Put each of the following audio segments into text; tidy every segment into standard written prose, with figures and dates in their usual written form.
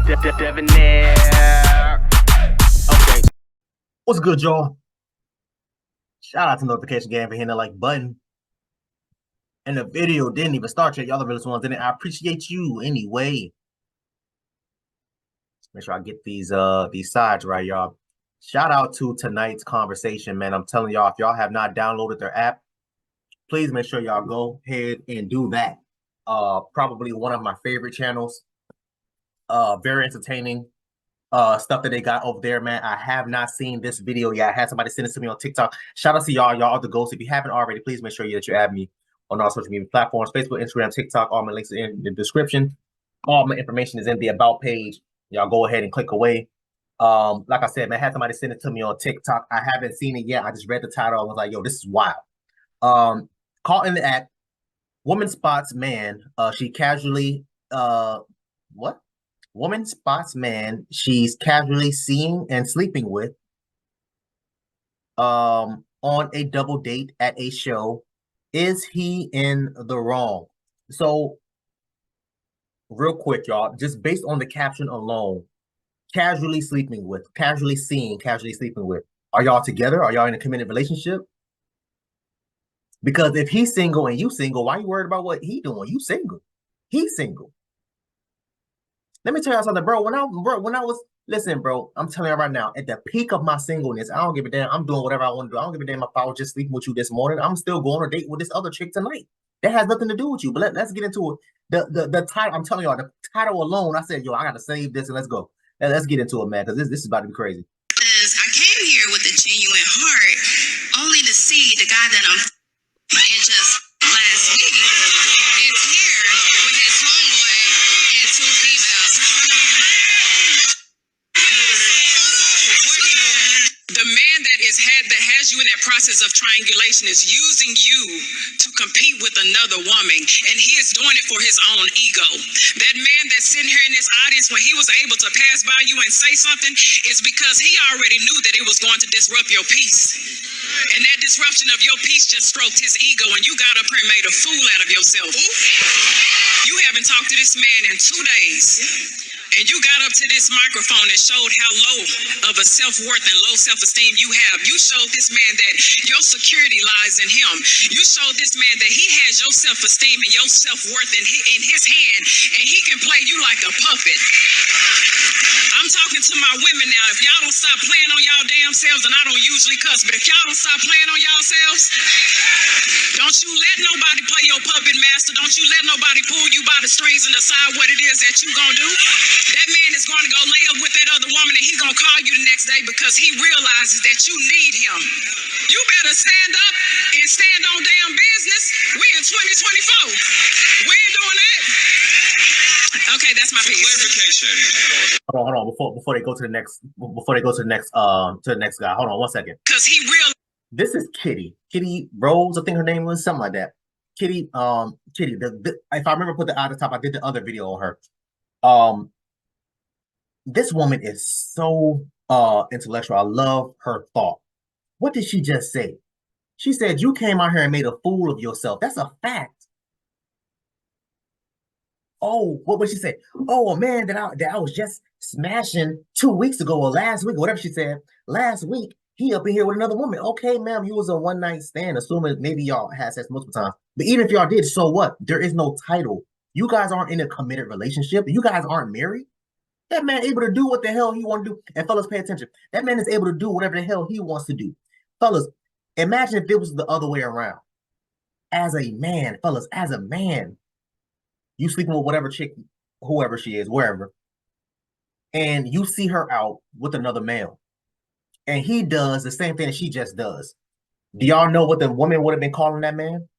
Debonair. Okay. What's good, y'all? Shout out to Notification Game for hitting the like button. And the video didn't even start yet. Y'all the realest ones in it. I appreciate you anyway. Make sure I get these sides right, y'all. Shout out to tonight's conversation, man. I'm telling y'all, if y'all have not downloaded their app, please make sure y'all go ahead and do that. Probably one of my favorite channels. Very entertaining. Stuff that they got over there, man. I have not seen this video yet. I had somebody send it to me on TikTok. Shout out to y'all are the ghosts. If you haven't already, please make sure that you add me on all social media platforms: Facebook, Instagram, TikTok. All my links are in the description. All my information is in the about page. Y'all go ahead and click away. Like I said, man, I had somebody send it to me on TikTok. I haven't seen it yet. I just read the title. I was like, yo, this is wild. Caught in the act, woman spots man. She casually what? Woman spots man she's casually seeing and sleeping with on a double date at a show. Is he in the wrong? So real quick, y'all, just based on the caption alone, casually sleeping with, casually seeing, casually sleeping with. Are y'all together? Are y'all in a committed relationship? Because if he's single and you single, why are you worried about what he doing? You single. He's single. Let me tell y'all something, bro. When I was listen, bro, I'm telling you right now, at the peak of my singleness, I don't give a damn. I'm doing whatever I want to do. I don't give a damn if I was just sleeping with you this morning. I'm still going on a date with this other chick tonight. That has nothing to do with you. But let's get into it. The title, I'm telling y'all, the title alone, I said, yo, I gotta save this and let's go. Let's get into it, man, because this is about to be crazy. I came here with a genuine heart, only to see the guy that I'm and just last week is here with his homeboy and two females. The man that has you in that process of triangulation is using you to compete with another woman, and he is doing it for his own ego. That man that's sitting here in this audience, when he was able to pass by you and say something, is because he already knew that it was going to disrupt your peace. And that disruption of your peace just stroked his ego, and you got up here and made a fool out of yourself. You haven't talked to this man in 2 days. And you got up to this microphone and showed how low of a self-worth and low self-esteem you have. You showed this man that your security lies in him. You showed this man that he has your self-esteem and your self-worth in his hand, and he can play you like a puppet. I'm talking to my women now. If y'all don't stop playing on y'all damn selves, and I don't usually cuss, but if y'all don't stop playing on y'all selves, don't you let nobody play your puppet master. Don't you let nobody pull you by the strings and decide what it is that you gonna do. That man is going to go lay up with that other woman, and he's going to call you the next day because he realizes that you need him. You better stand up and stand on damn business. We in 2024. We ain't doing that. Okay, that's my piece. Clarification. Hold on. Before they go to the next guy. Hold on 1 second. Because he realized. This is Kitty Rose, I think her name was, something like that. Kitty. If I remember, put the at the top. I did the other video on her. This woman is so intellectual. I love her thought. What did she just say? She said, you came out here and made a fool of yourself. That's a fact. Oh, what would she say? Oh, a man that I was just smashing 2 weeks ago or last week, whatever she said. Last week, he up in here with another woman. Okay, ma'am, you was a one-night stand, assuming maybe y'all had sex multiple times. But even if y'all did, so what? There is no title. You guys aren't in a committed relationship. You guys aren't married. That man able to do what the hell he want to do. And fellas, pay attention. That man is able to do whatever the hell he wants to do. Fellas, imagine if it was the other way around. As a man, fellas, as a man, you sleeping with whatever chick, whoever she is, wherever, and you see her out with another male, and he does the same thing that she just does. Do y'all know what the woman would have been calling that man?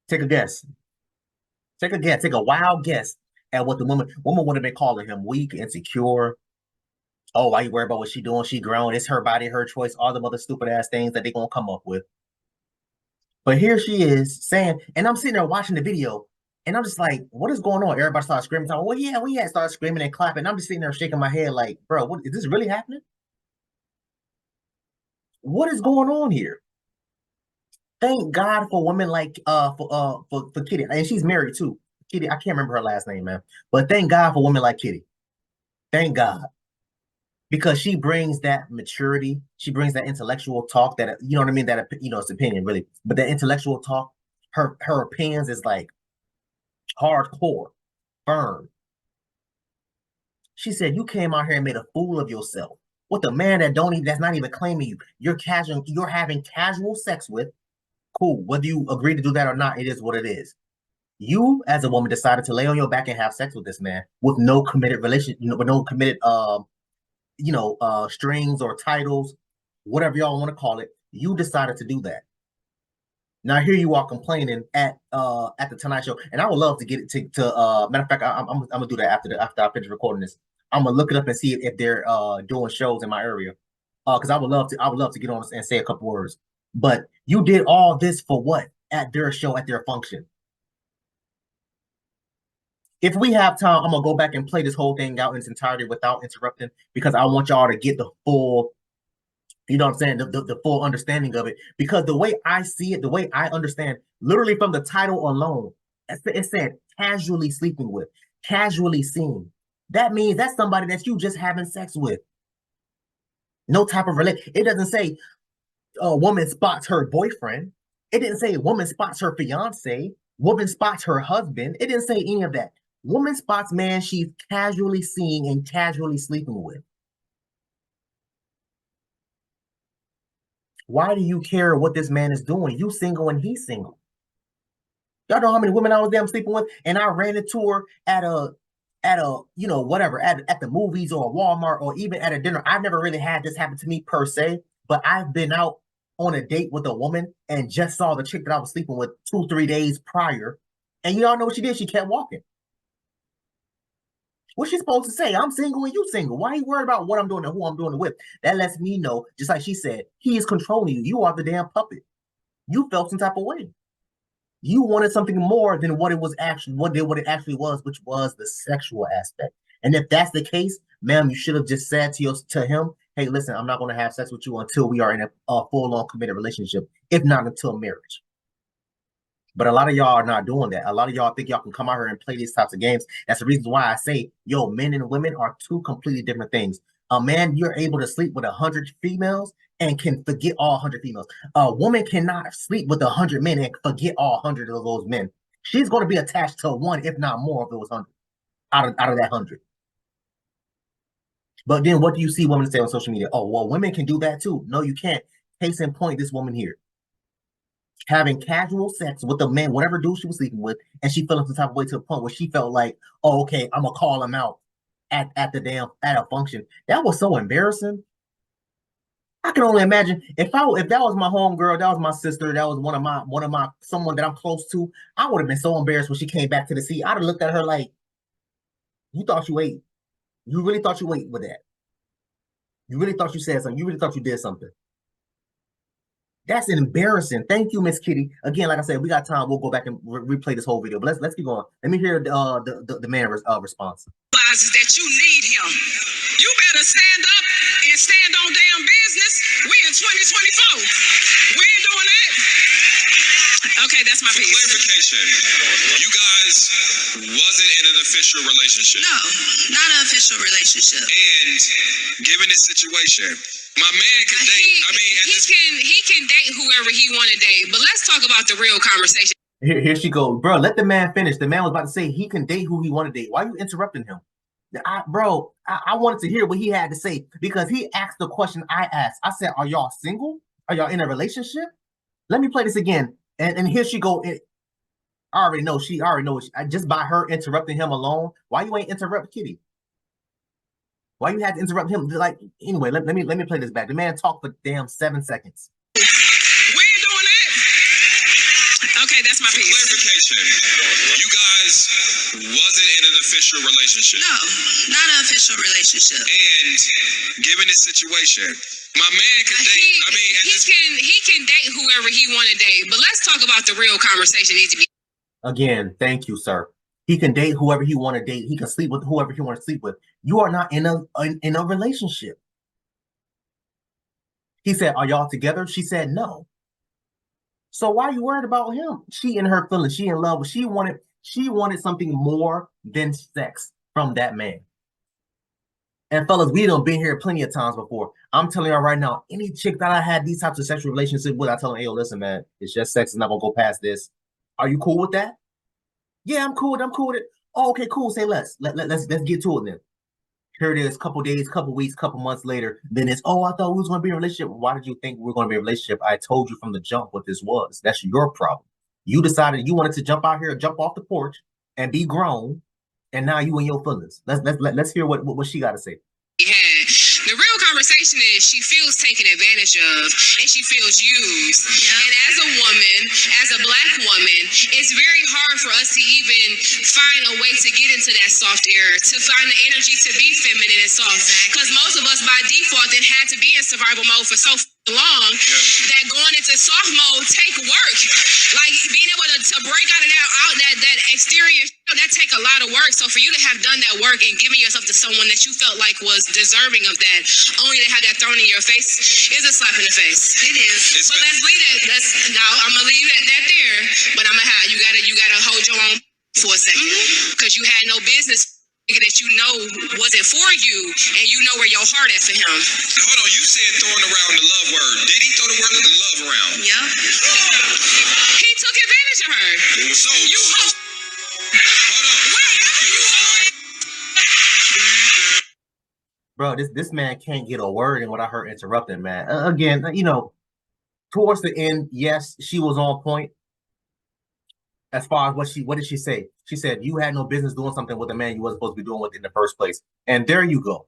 Take a guess. Take a guess. Take a wild guess at what the woman would have been calling him: weak, insecure. Oh, why you worry about what she doing? She grown. It's her body, her choice. All the other stupid ass things that they gonna come up with. But here she is saying, and I'm sitting there watching the video, and I'm just like, what is going on? Everybody starts screaming. Well, yeah, we had started screaming and clapping. I'm just sitting there shaking my head like, bro, what is this really happening? What is going on here? Thank God for women like for Kitty, and she's married too. Kitty, I can't remember her last name, man. But thank God for women like Kitty. Thank God. Because she brings that maturity, she brings that intellectual talk that, you know what I mean? That, you know, it's opinion, really. But that intellectual talk, her opinions is like hardcore, firm. She said, you came out here and made a fool of yourself with a man that's not even claiming you. You're having casual sex with. Cool. Whether you agree to do that or not, it is what it is. You, as a woman, decided to lay on your back and have sex with this man with no committed relationship, with no committed strings or titles, whatever y'all want to call it. You decided to do that. Now here you are complaining at the Tonight Show, and I would love to get it to matter of fact, I'm gonna do that after I finish recording this. I'm gonna look it up and see if they're doing shows in my area, because I would love to get on and say a couple words. But you did all this for what? At their show, at their function. If we have time, I'm gonna go back and play this whole thing out in its entirety without interrupting, because I want y'all to get the full, you know what I'm saying, the full understanding of it. Because the way I see it, the way I understand, literally from the title alone, it said casually sleeping with, casually seeing. That means that's somebody that you just having sex with. No type of relation. It doesn't say a woman spots her boyfriend. It didn't say a woman spots her fiance. Woman spots her husband. It didn't say any of that. Woman spots man she's casually seeing and casually sleeping with. Why do you care what this man is doing? You single and he's single. Y'all know how many women I was damn sleeping with, and I ran into her at a whatever, at the movies or a Walmart or even at a dinner. I've never really had this happen to me per se, but I've been out on a date with a woman and just saw the chick that I was sleeping with 2-3 days prior. And y'all know what she did? She kept walking. What's she supposed to say? I'm single and you single. Why are you worried about what I'm doing and who I'm doing it with? That lets me know, just like she said, he is controlling you. You are the damn puppet. You felt some type of way. You wanted something more than what it actually was, which was the sexual aspect. And if that's the case, ma'am, you should have just said to him, hey, listen, I'm not going to have sex with you until we are in a full-on committed relationship, if not until marriage. But a lot of y'all are not doing that. A lot of y'all think y'all can come out here and play these types of games. That's the reason why I say, yo, men and women are two completely different things. A man, you're able to sleep with 100 females and can forget all 100 females. A woman cannot sleep with 100 men and forget all 100 of those men. She's going to be attached to one, if not more, of those 100 out of that 100. But then what do you see women say on social media? Oh, well, women can do that too. No, you can't. Case in point, this woman here, having casual sex with a man, whatever dude she was sleeping with, and she felt some type of way to the point where she felt like, oh, okay, I'm gonna call him out at a function. That was so embarrassing. I can only imagine if that was my homegirl, that was my sister, that was one of my someone that I'm close to, I would have been so embarrassed when she came back to the seat. I'd have looked at her like, you thought you ate. You really thought you ate with that. You really thought you said something. You really thought you did something. That's embarrassing. Thank you, Miss Kitty. Again, like I said, we got time. We'll go back and replay this whole video. But let's keep going. Let me hear the man response. Realizes that you need him. You better stand up and stand on damn business. We in 2024. We ain't doing that. Okay, that's my piece. Clarification. You guys wasn't in an official relationship. No, not an official relationship. And given this situation, my man can date. He can date whoever he want to date. But let's talk about the real conversation. Here she goes, bro. Let the man finish. The man was about to say he can date who he want to date. Why are you interrupting him? I wanted to hear what he had to say because he asked the question I asked. I said, "Are y'all single? Are y'all in a relationship?" Let me play this again. And here she go. I already know. She already knows. Just by her interrupting him alone. Why you ain't interrupt Kitty? Why you had to interrupt him? Like, anyway, let me play this back. The man talked for damn 7 seconds. We ain't doing that. Okay, that's my piece. Clarification. You guys wasn't in an official relationship. No, not an official relationship. And given this situation, my man can date. He can date whoever he want to date. But let's talk about the real conversation needs to be. Again, thank you, sir. He can date whoever he want to date. He can sleep with whoever he want to sleep with. You are not in a relationship. He said, "Are y'all together?" She said, "No." So why are you worried about him? She in her feelings. She in love. She wanted She wanted something more than sex from that man. And fellas, we done been here plenty of times before. I'm telling y'all right now, any chick that I had these types of sexual relationships with, I tell them, hey, yo, listen, man, it's just sex. It's not gonna go past this. Are you cool with that? Yeah, I'm cool with it. I'm cool with it. Oh, okay, cool. Say less. Let's get to it then. Here it is, couple days, couple weeks, couple months later. Then it's, oh, I thought we was gonna be in a relationship. Why did you think we were gonna be in a relationship? I told you from the jump what this was. That's your problem. You decided you wanted to jump out here, jump off the porch, and be grown, and now you in your feelings. Let's hear what she got to say. Had. The real conversation is she feels taken advantage of and she feels used. Yeah. And as a woman, as a black woman, it's very hard for us to even find a way to get into that soft area, to find the energy to be feminine and soft. Because most of us by default then had to be in survival mode for so long that going into soft mode take work. Like being able to break out of that exterior, that take a lot of work. So for you to have done that work and giving yourself to someone that you felt like was deserving of that, only to have that thrown in your face is a slap in the face. It is. But let's leave that. Now I'm gonna leave that there. But you gotta hold your own for a second, because you had no business that you know wasn't for you, and you know where your heart at for him. Hold on, you said throwing around the love word. Did he throw the word love around? Yeah. He took advantage of her. So you hold on. Bro, this man can't get a word in without her interrupting, man. Again, you know, towards the end, yes, she was on point. As far as what did she say? She said you had no business doing something with a man you wasn't supposed to be doing with in the first place. And there you go.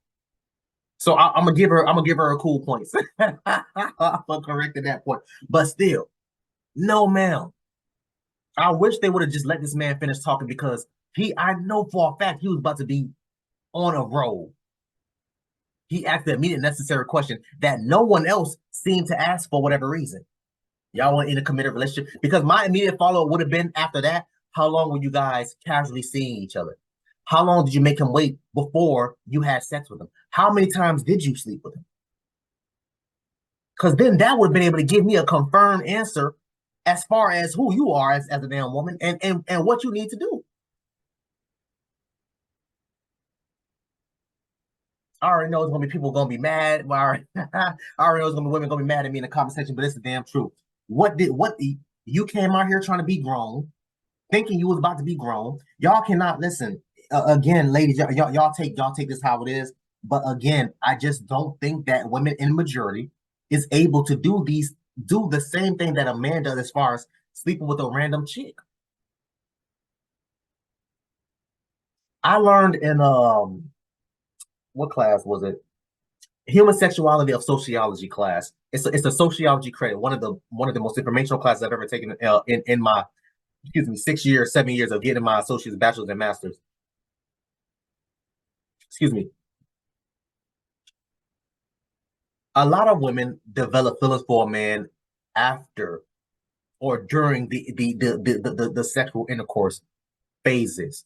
So I'm gonna give her a cool point. I'm correct at that point. But still, no, ma'am. I wish they would have just let this man finish talking, because I know for a fact he was about to be on a roll. He asked the immediate necessary question that no one else seemed to ask for whatever reason. Y'all want in a committed relationship? Because my immediate follow-up would have been after that, how long were you guys casually seeing each other? How long did you make him wait before you had sex with him? How many times did you sleep with him? Because then that would have been able to give me a confirmed answer as far as who you are as a damn woman and what you need to do. I already know it's gonna be people gonna be mad. Well, I already know it's gonna be women gonna be mad at me in the comment section, but it's the damn truth. You came out here trying to be grown, thinking you was about to be grown. Y'all cannot listen. Again, ladies, y'all take this how it is. But again, I just don't think that women in majority is able to do the same thing that a man does as far as sleeping with a random chick. I learned in what class was it? Human Sexuality of Sociology class. It's a sociology credit, one of the most informational classes I've ever taken in my 7 years of getting my associate's, bachelor's, and master's. Excuse me. A lot of women develop feelings for a man after or during the sexual intercourse phases.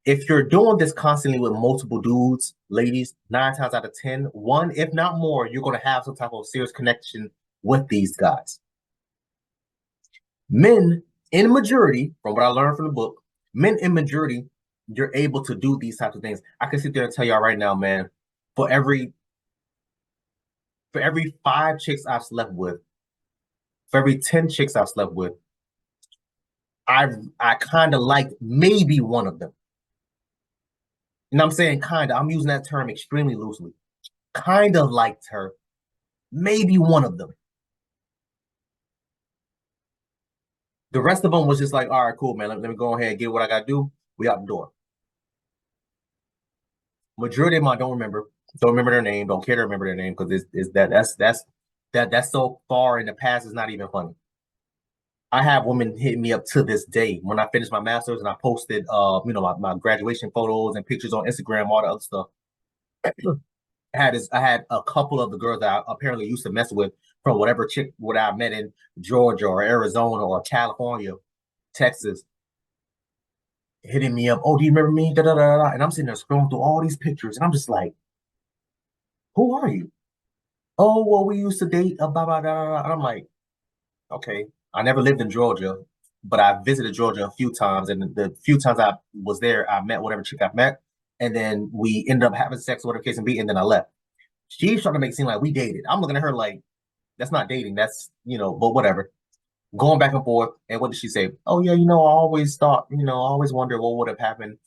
If you're doing this constantly with multiple dudes, ladies, 9 times out of 10, one, if not more, you're going to have some type of serious connection with these guys. Men, in majority, from what I learned from the book, men in majority, you're able to do these types of things. I can sit there and tell y'all right now, man, for every 5 chicks I've slept with, for every 10 chicks I've slept with, I kind of liked maybe one of them. And I'm saying kind of, I'm using that term extremely loosely. Kind of liked her, maybe one of them. The rest of them was just like, all right, cool, man. Let me go ahead and get what I got to do. We out the door. Majority of them I don't remember their name, don't care to remember their name, because that's so far in the past, it's not even funny. I have women hit me up to this day when I finished my master's and I posted my graduation photos and pictures on Instagram, all the other stuff. I had a couple of the girls that I apparently used to mess with from whatever chick what I met in Georgia or Arizona or California, Texas, hitting me up. Oh, do you remember me? Da, da, da, da. And I'm sitting there scrolling through all these pictures, and I'm just like, who are you? Oh, well, we used to date. Blah, blah, blah, blah. And I'm like, okay, I never lived in Georgia. but I visited Georgia a few times, and the few times I was there, I met whatever chick I met, and then we ended up having sex, whatever case may be, and then I left. She's trying to make it seem like we dated. I'm looking at her like, that's not dating. That's, but whatever. Going back and forth. And what did she say? Oh, yeah, I always thought, I always wondered what would have happened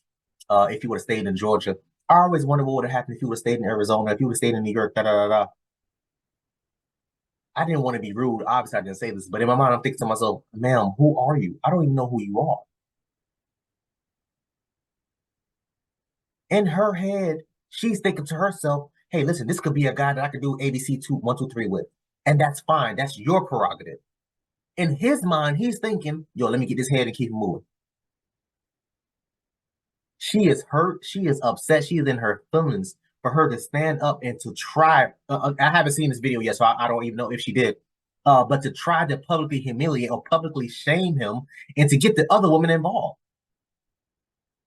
if you would have stayed in Georgia. I always wondered what would have happened if you would have stayed in Arizona, if you would have stayed in New York, da-da-da-da. I didn't want to be rude. Obviously, I didn't say this, but in my mind, I'm thinking to myself, ma'am, who are you? I don't even know who you are. In her head, she's thinking to herself, hey, listen, this could be a guy that I could do ABC 1, 2, 3 with. And that's fine. That's your prerogative. In his mind, he's thinking, yo, let me get this head and keep moving. She is hurt. She is upset. She is in her feelings for her to stand up and to try. I haven't seen this video yet, so I don't even know if she did. But to try to publicly humiliate or publicly shame him and to get the other woman involved.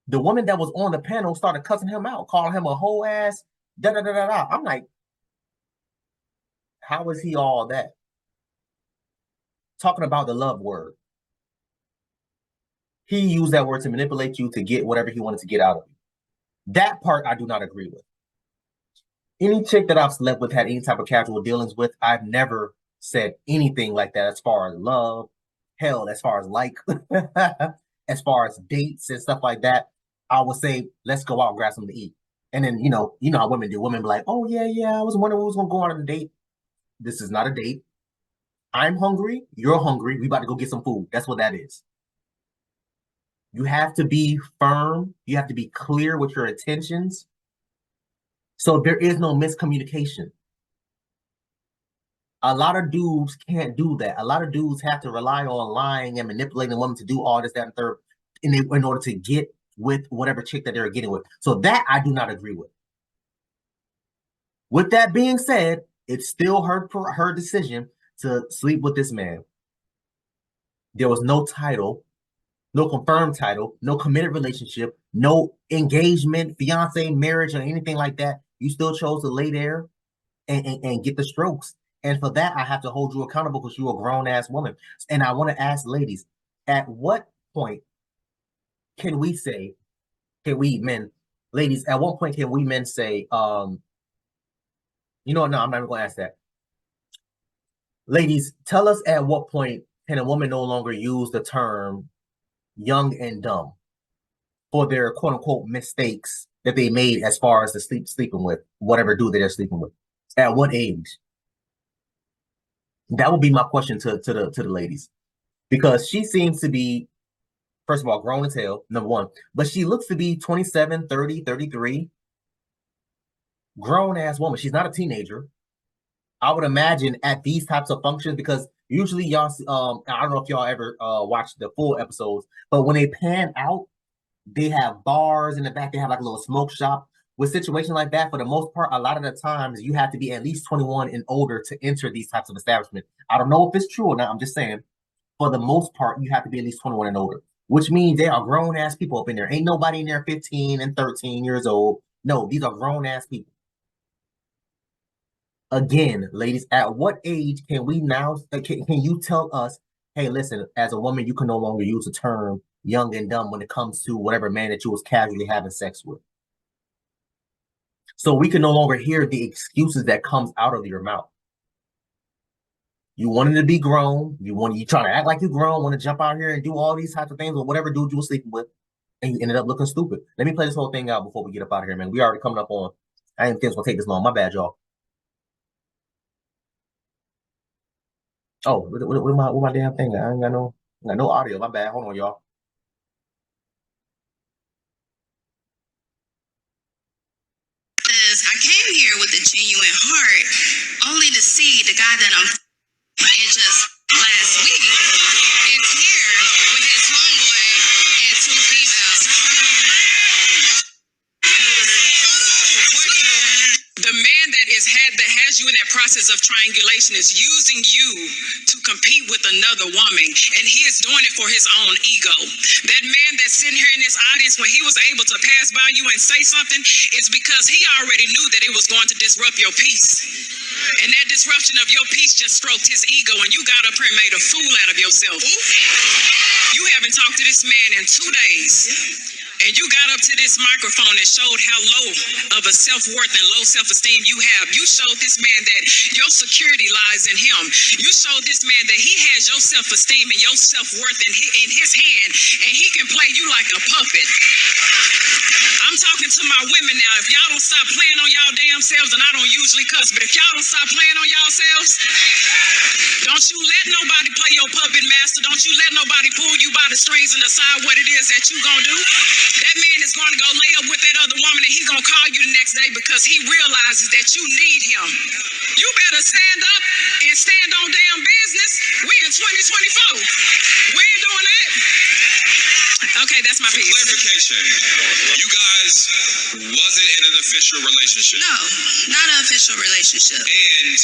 The woman that was on the panel started cussing him out, calling him a whole ass, da-da-da-da-da. I'm like, how is he all that? Talking about the love word. He used that word to manipulate you to get whatever he wanted to get out of you. That part I do not agree with. Any chick that I've slept with, had any type of casual dealings with, I've never said anything like that as far as love, hell, as far as like, as far as dates and stuff like that. I would say, let's go out and grab something to eat. And then, you know how women do. Women be like, oh, yeah, I was wondering who was going to go out on a date. This is not a date. I'm hungry. You're hungry. We about to go get some food. That's what that is. You have to be firm. You have to be clear with your intentions. So there is no miscommunication. A lot of dudes can't do that. A lot of dudes have to rely on lying and manipulating women to do all this, that, and third in order to get with whatever chick that they're getting with. So that I do not agree with. With that being said, it's still her decision to sleep with this man. There was no title, no confirmed title, no committed relationship, no engagement, fiance, marriage, or anything like that. You still chose to lay there and get the strokes. And for that, I have to hold you accountable because you're a grown-ass woman. And I want to ask ladies, at what point can we say, ladies, at what point can we men say, you know what, no, I'm not even going to ask that. Ladies, tell us at what point can a woman no longer use the term young and dumb for their quote-unquote mistakes that they made as far as the sleeping with whatever dude that they're sleeping with. At what age? That would be my question to the ladies, because she seems to be, first of all, grown as hell, number one, but she looks to be 27, 30, 33, grown-ass woman. She's not a teenager. I would imagine at these types of functions, because usually y'all, I don't know if y'all ever watched the full episodes, but when they pan out, they have bars in the back. They have like a little smoke shop. With situations like that, for the most part, a lot of the times you have to be at least 21 and older to enter these types of establishments. I don't know if it's true or not. I'm just saying, for the most part, you have to be at least 21 and older, which means they are grown-ass people up in there. Ain't nobody in there 15 and 13 years old. No, these are grown-ass people. Again, ladies, at what age can we now, can you tell us, hey, listen, as a woman, you can no longer use the term young and dumb when it comes to whatever man that you was casually having sex with? So we can no longer hear the excuses that comes out of your mouth. You wanted to be grown. You trying to act like you're grown, want to jump out here and do all these types of things with whatever dude you were sleeping with, and you ended up looking stupid. Let me play this whole thing out before we get up out of here, man. We already coming up on, I didn't think it was going to take this long. My bad, y'all. Oh, with my damn thing? I ain't got no audio. My bad. Hold on, y'all. I came here with a genuine heart, only to see the guy that I'm and just last week is here with his homeboy and two females. The man that has you in that process of triangulation is using you to compete with another woman, and he is doing it for his own ego. That man that's sitting here in this audience, when he was able to pass by you and say something, is because he already knew that it was going to disrupt your peace. And that disruption of your peace just stroked his ego, and you got up here and made a fool out of yourself. You haven't talked to this man in 2 days. And you got up to this microphone and showed how low of a self-worth and low self-esteem you have. You showed this man that your security lies in him. You showed this man that he has your self-esteem and your self-worth in his hand, and he can play you like a puppet. I'm talking to my women now. If y'all don't stop playing on y'all damn selves, and I don't usually cuss, but if y'all don't stop playing on y'all selves, don't you let nobody play your puppet master. Don't you let nobody pull you by the strings and decide what it is that you gonna do. That man is going to go lay up with that other woman, and he's going to call you the next day because he realizes that you need him. You better stand up and stand on damn business. We in 2024. We ain't doing that. Okay, that's my piece. Clarification. You guys wasn't in an official relationship. No, not an official relationship. And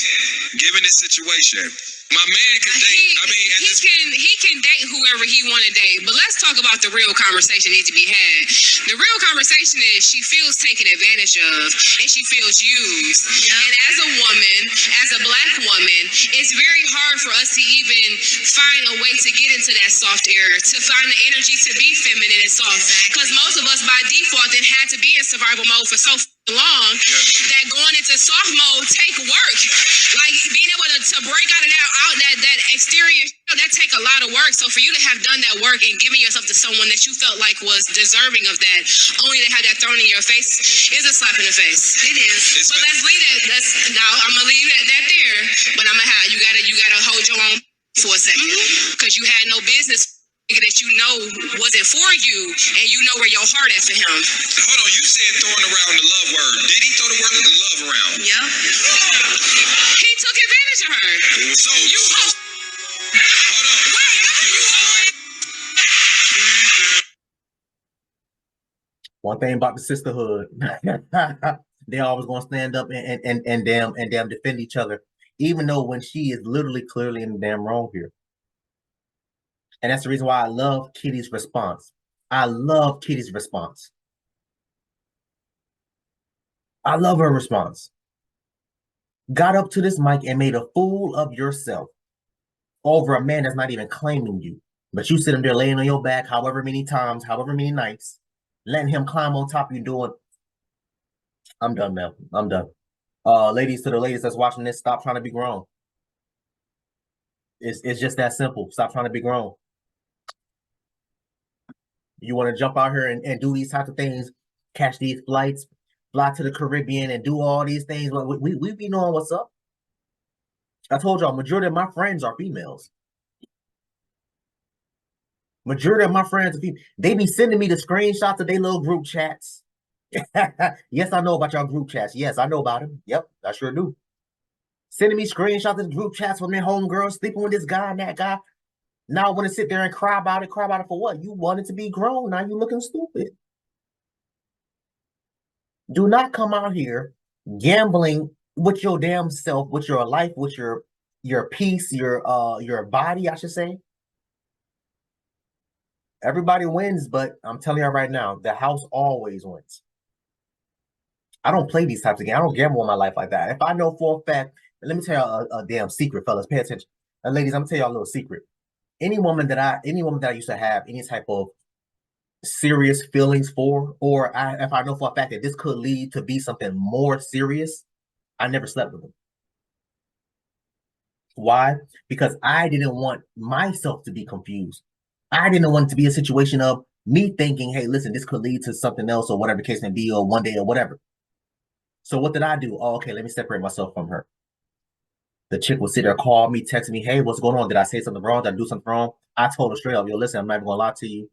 given this situation, my man can date. He can date whoever he want to date. But let's talk about the real conversation needs to be had. The real conversation is she feels taken advantage of and she feels used. Yep. And as a woman, as a black woman, it's very hard for us to even find a way to get into that soft area, to find the energy to be feminine and soft. Because most of us by default then had to be in survival mode for so long that going into soft mode take work. Like being able to break out of that exterior, that take a lot of work. So for you to have done that work and giving yourself to someone that you felt like was deserving of that, only to have that thrown in your face is a slap in the face. It is. But let's leave that. Now I'm gonna leave that there. But I'm gonna have you gotta hold your own for a second because you had no business that you know wasn't for you, and you know where your heart at for him. Hold on, you said throwing around the love word. Did he throw the word love around? Yep. He took advantage of her. So you hold on. One thing about the sisterhood, they always gonna stand up and damn defend each other, even though when she is literally clearly in the damn wrong here. And that's the reason why I love Kitty's response. I love Kitty's response. I love her response. Got up to this mic and made a fool of yourself over a man that's not even claiming you. But you sitting there laying on your back however many times, however many nights, letting him climb on top of you doing. I'm done, man. I'm done. Ladies, to the ladies that's watching this, stop trying to be grown. It's just that simple. Stop trying to be grown. You want to jump out here and do these types of things, catch these flights, fly to the Caribbean and do all these things. We be knowing what's up. I told y'all, majority of my friends are females. Majority of my friends are females. They be sending me the screenshots of their little group chats. Yes, I know about y'all group chats. Yes, I know about them. Yep, I sure do. Sending me screenshots of the group chats from their homegirls, sleeping with this guy and that guy. Now I want to sit there and cry about it. Cry about it for what? You wanted to be grown. Now you looking stupid. Do not come out here gambling with your damn self, with your life, with your peace, your body, I should say. Everybody wins, but I'm telling you right now, the house always wins. I don't play these types of games. I don't gamble on my life like that. If I know for a fact, let me tell you a damn secret, fellas. Pay attention. And ladies, I'm gonna tell y'all a little secret. Any woman that I used to have any type of serious feelings for, or if I know for a fact that this could lead to be something more serious, I never slept with them. Why? Because I didn't want myself to be confused. I didn't want it to be a situation of me thinking, hey, listen, this could lead to something else or whatever the case may be, or one day or whatever. So what did I do? Oh, okay, let me separate myself from her. The chick would sit there, call me, text me, hey, what's going on? Did I say something wrong? Did I do something wrong? I told her straight up, yo, listen, I'm not even gonna lie to you.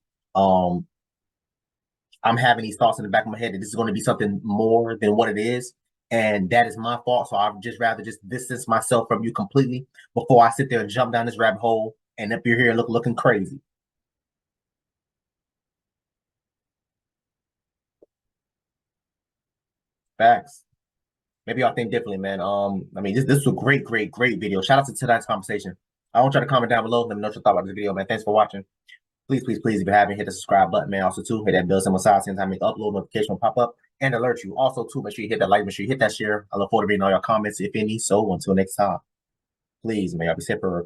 I'm having these thoughts in the back of my head that this is going to be something more than what it is. And that is my fault. So I'd just rather just distance myself from you completely before I sit there and jump down this rabbit hole and up your here looking crazy. Facts. Maybe y'all think differently, man. I mean, this is a great video. Shout out to tonight's conversation. I want y'all to comment down below. Let me know what you thought about this video, man. Thanks for watching. Please, if you haven't, hit the subscribe button, man. Also, too, hit that bell symbol side, same time make upload notification will pop up and alert you. Also, too, make sure you hit that like, make sure you hit that share. I look forward to reading all your comments, if any. So, until next time, please, may y'all be safe for